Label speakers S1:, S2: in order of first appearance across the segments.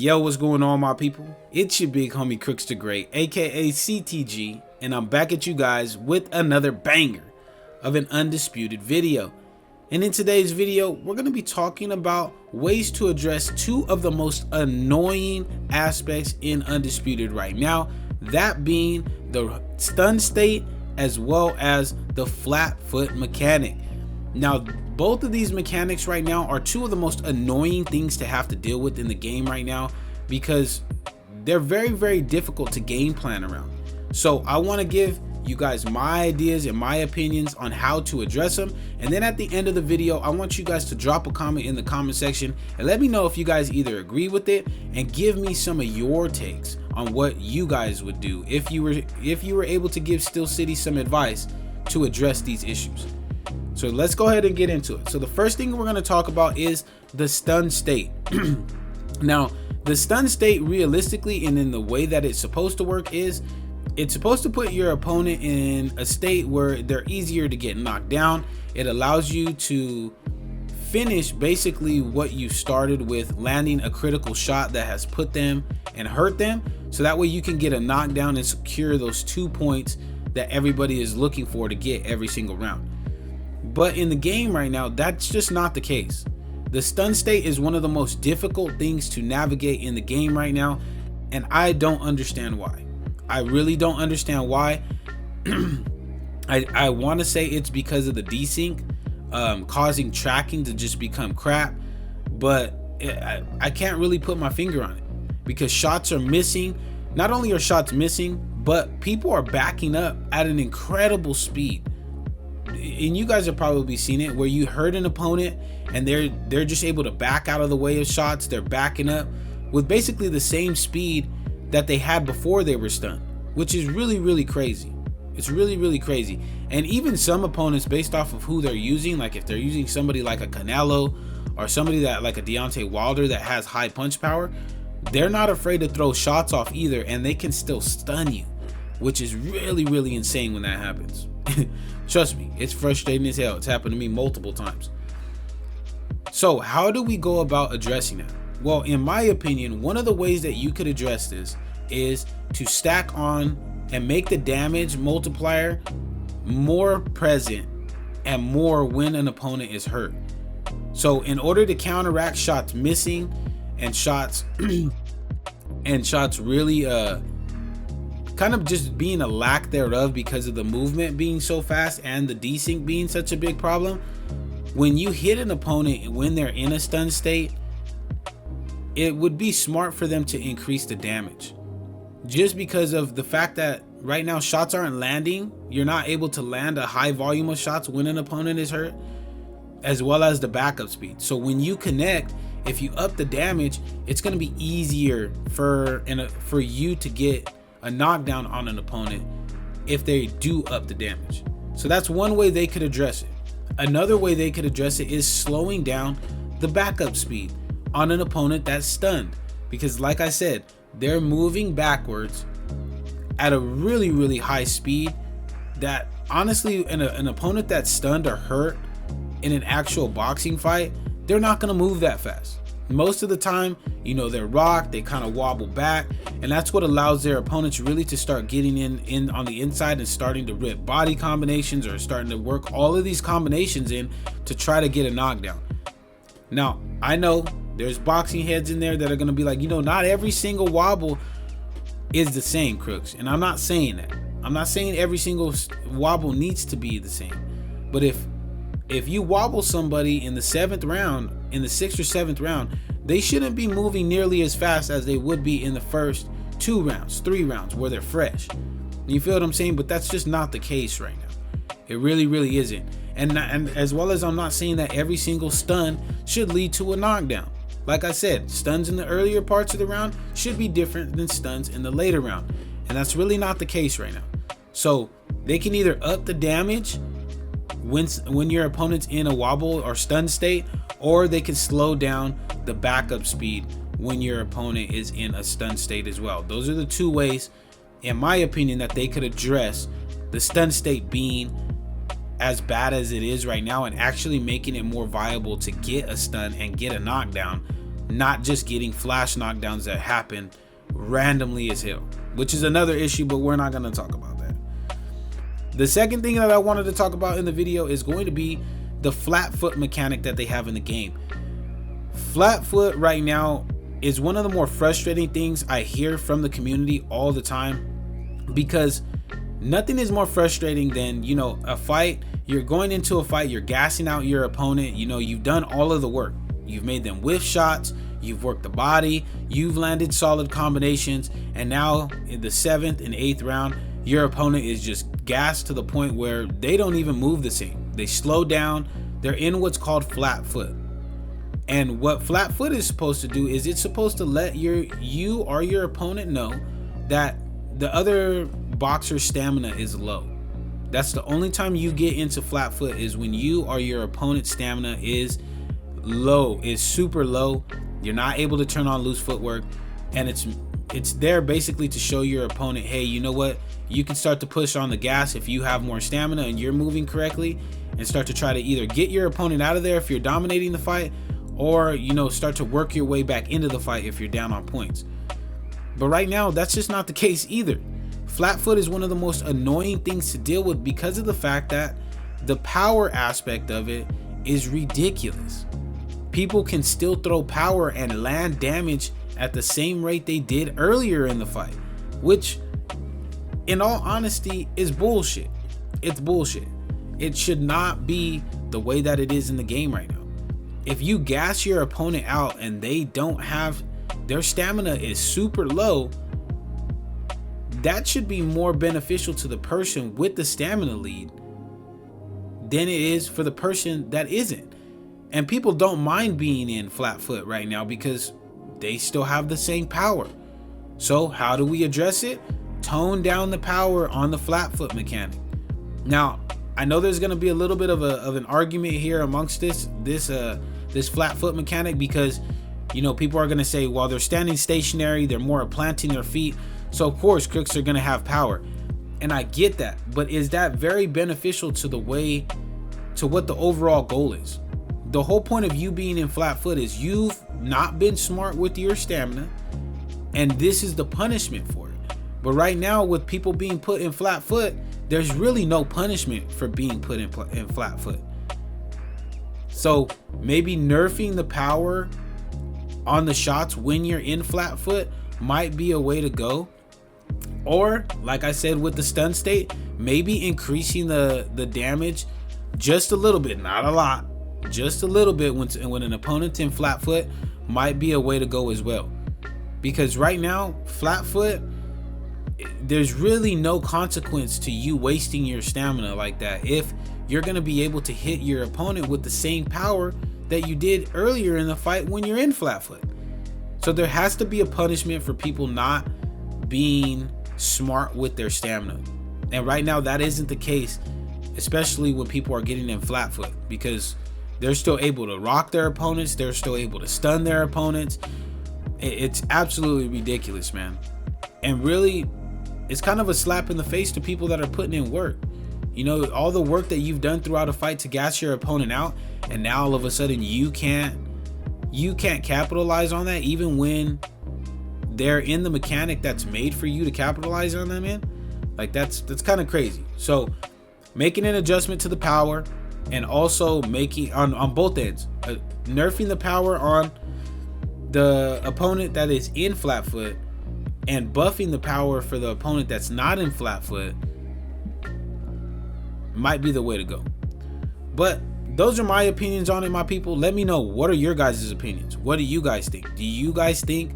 S1: Yo, what's going on, my people? It's your big homie Crooks the Great, aka CTG, and I'm back at you guys with another banger of an Undisputed video. And in today's video, we're going to be talking about ways to address two of the most annoying aspects in Undisputed right now, that being the stun state as well as the flat foot mechanic. Now, both of these mechanics right now are two of the most annoying things to have to deal with in the game right now, because they're very difficult to game plan around. So I want to give you guys my ideas and my opinions on how to address them, and then at the end of the video I want you guys to drop a comment in the comment section and let me know if you guys either agree with it and give me some of your takes on what you guys would do if you were able to give Steel City some advice to address these issues. So let's go ahead and get into it. So the first thing we're going to talk about is the stun state. Now, the stun state realistically and in the way that it's supposed to work is it's supposed to put your opponent in a state where they're easier to get knocked down. It allows you to finish basically what you started with, landing a critical shot that has put them and hurt them. So that way you can get a knockdown and secure those 2 points that everybody is looking for to get every single round. But in the game right now, that's just not the case. The stun state is one of the most difficult things to navigate in the game right now, and I don't understand why. I really don't understand why. I want to say it's because of the desync causing tracking to just become crap, but I can't really put my finger on it because shots are missing. Not only are shots missing, but people are backing up at an incredible speed. And you guys have probably seen it where you hurt an opponent and they're just able to back out of the way of shots. They're backing up with basically the same speed that they had before they were stunned, which is really crazy. It's really crazy. And even some opponents, based off of who they're using, like if they're using somebody like a Canelo or somebody that like a Deontay Wilder that has high punch power, they're not afraid to throw shots off either, and they can still stun you, which is really insane when that happens. Trust me, it's frustrating as hell. It's happened to me multiple times. So how do we go about addressing that? Well, in my opinion, one of the ways that you could address this is to stack on and make the damage multiplier more present and more when an opponent is hurt. So in order to counteract shots missing and shots and shots really kind of just being a lack thereof because of the movement being so fast and the desync being such a big problem, when you hit an opponent when they're in a stun state, it would be smart for them to increase the damage, just because of the fact that right now shots aren't landing. You're not able to land a high volume of shots when an opponent is hurt, as well as the backup speed. So when you connect, if you up the damage, it's going to be easier for you to get a knockdown on an opponent if they do up the damage. So that's one way they could address it. Another way they could address it is slowing down the backup speed on an opponent that's stunned, because like I said, they're moving backwards at a really high speed that honestly an opponent that's stunned or hurt in an actual boxing fight, they're not going to move that fast. Most of the time, you know, they're rocked, they kind of wobble back, and that's what allows their opponents really to start getting in on the inside and starting to rip body combinations or starting to work all of these combinations in to try to get a knockdown. Now, I know there's boxing heads in there that are going to be like, you know, not every single wobble is the same, Crooks, and I'm not saying that. I'm not saying every single wobble needs to be the same, but if you wobble somebody in the 7th round, in the 6th or 7th round, they shouldn't be moving nearly as fast as they would be in the first 2 rounds, 3 rounds where they're fresh. You feel what I'm saying? But that's just not the case right now. It really isn't. And as well as I'm not saying that every single stun should lead to a knockdown. Like I said, stuns in the earlier parts of the round should be different than stuns in the later round. And that's really not the case right now. So they can either up the damage when your opponent's in a wobble or stun state, or they can slow down the backup speed when your opponent is in a stun state as well. Those are the two ways, in my opinion, that they could address the stun state being as bad as it is right now and actually making it more viable to get a stun and get a knockdown not just getting flash knockdowns that happen randomly as hell, which is another issue, but we're not going to talk about that. The second thing that I wanted to talk about in the video is going to be the flat foot mechanic that they have in the game. Flat foot right now is one of the more frustrating things I hear from the community all the time, because nothing is more frustrating than, you know, a fight. You're going into a fight, you're gassing out your opponent, you know, you've done all of the work. You've made them whiff shots, you've worked the body, you've landed solid combinations, and now in the 7th and 8th round, your opponent is just gassed to the point where they don't even move the same. They slow down, they're in what's called flat foot. And what flat foot is supposed to do is it's supposed to let you or your opponent know that the other boxer's stamina is low. That's the only time you get into flat foot, is when you or your opponent's stamina is low, is super low. You're not able to turn on loose footwork, and it's there basically to show your opponent, hey, you know what, you can start to push on the gas if you have more stamina and you're moving correctly, and start to try to either get your opponent out of there if you're dominating the fight, or, you know, start to work your way back into the fight if you're down on points. But right now, that's just not the case either. Flat foot is one of the most annoying things to deal with because of the fact that the power aspect of it is ridiculous. People can still throw power and land damage at the same rate they did earlier in the fight, which, in all honesty, is bullshit. It's bullshit. It should not be the way that it is in the game right now. If you gas your opponent out and they don't have, their stamina is super low, that should be more beneficial to the person with the stamina lead than it is for the person that isn't. And people don't mind being in flat foot right now because they still have the same power. So how do we address it? Tone down the power on the flat foot mechanic. Now, I know there's going to be a little bit of an argument here amongst this flat foot mechanic, because, you know, people are going to say, well, they're standing stationary, they're more planting their feet, so of course Crooks are going to have power. And I get that, but is that very beneficial to what the overall goal is? The whole point of you being in flat foot is you've not been smart with your stamina, and this is the punishment for it. But right now, with people being put in flat foot, there's really no punishment for being put in flat foot. So maybe nerfing the power on the shots when you're in flat foot might be a way to go. Or, like I said with the stun state, maybe increasing the damage just a little bit, not a lot, just a little bit when an opponent's in flat foot might be a way to go as well. Because right now, flat foot, there's really no consequence to you wasting your stamina like that if you're going to be able to hit your opponent with the same power that you did earlier in the fight when you're in flat foot. So there has to be a punishment for people not being smart with their stamina. And right now that isn't the case, especially when people are getting in flat foot, because they're still able to rock their opponents, they're still able to stun their opponents. It's absolutely ridiculous, man. And really, it's kind of a slap in the face to people that are putting in work. You know, all the work that you've done throughout a fight to gas your opponent out, and now all of a sudden you can't capitalize on that, even when they're in the mechanic that's made for you to capitalize on them in. Like, that's kind of crazy. So making an adjustment to the power, and also making on both ends, nerfing the power on the opponent that is in flat foot and buffing the power for the opponent that's not in flat foot might be the way to go. But those are my opinions on it, my people. Let me know, what are your guys' opinions? What do you guys think? Do you guys think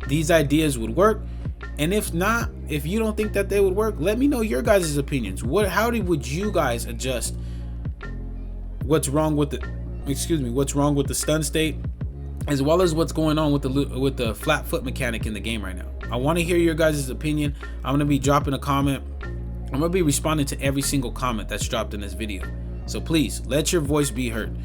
S1: these ideas would work? And if not, if you don't think that they would work, let me know your guys' opinions. How would you guys adjust what's wrong with the stun state, as well as what's going on with the flat foot mechanic in the game right now? I want to hear your guys' opinion. I'm going to be dropping a comment. I'm going to be responding to every single comment that's dropped in this video. So please, let your voice be heard.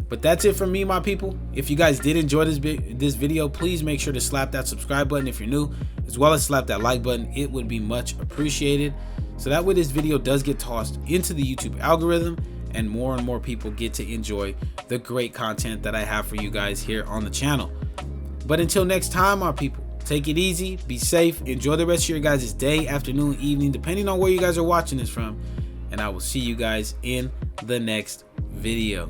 S1: But that's it from me, my people. If you guys did enjoy this video, please make sure to slap that subscribe button if you're new, as well as slap that like button. It would be much appreciated. So that way this video does get tossed into the YouTube algorithm, and more people get to enjoy the great content that I have for you guys here on the channel. But until next time, my people, take it easy, be safe, enjoy the rest of your guys' day, afternoon, evening, depending on where you guys are watching this from. And I will see you guys in the next video.